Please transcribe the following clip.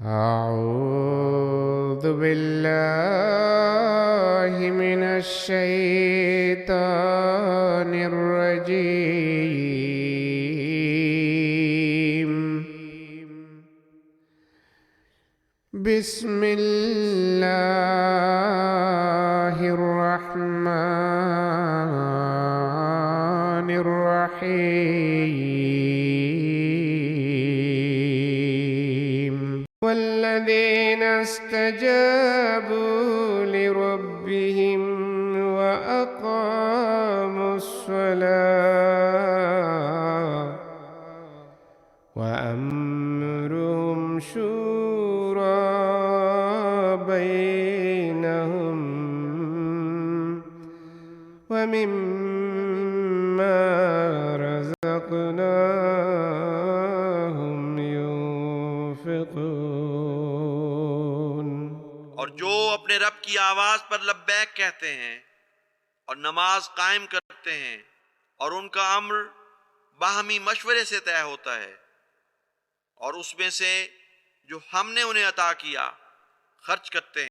أعوذ بالله من الشيطان الرجيم. بسم الله الرحمن الرحيم. والذين استجابوا لربهم وأقاموا الصلاة وأمرهم شورى بينهم ومما رزقناهم ينفقون। और जो अपने रब की आवाज पर लब्बैक कहते हैं और नमाज कायम करते हैं और उनका अम्र बाहमी मशवरे से तय होता है और उसमें से जो हमने उन्हें अता किया खर्च करते हैं।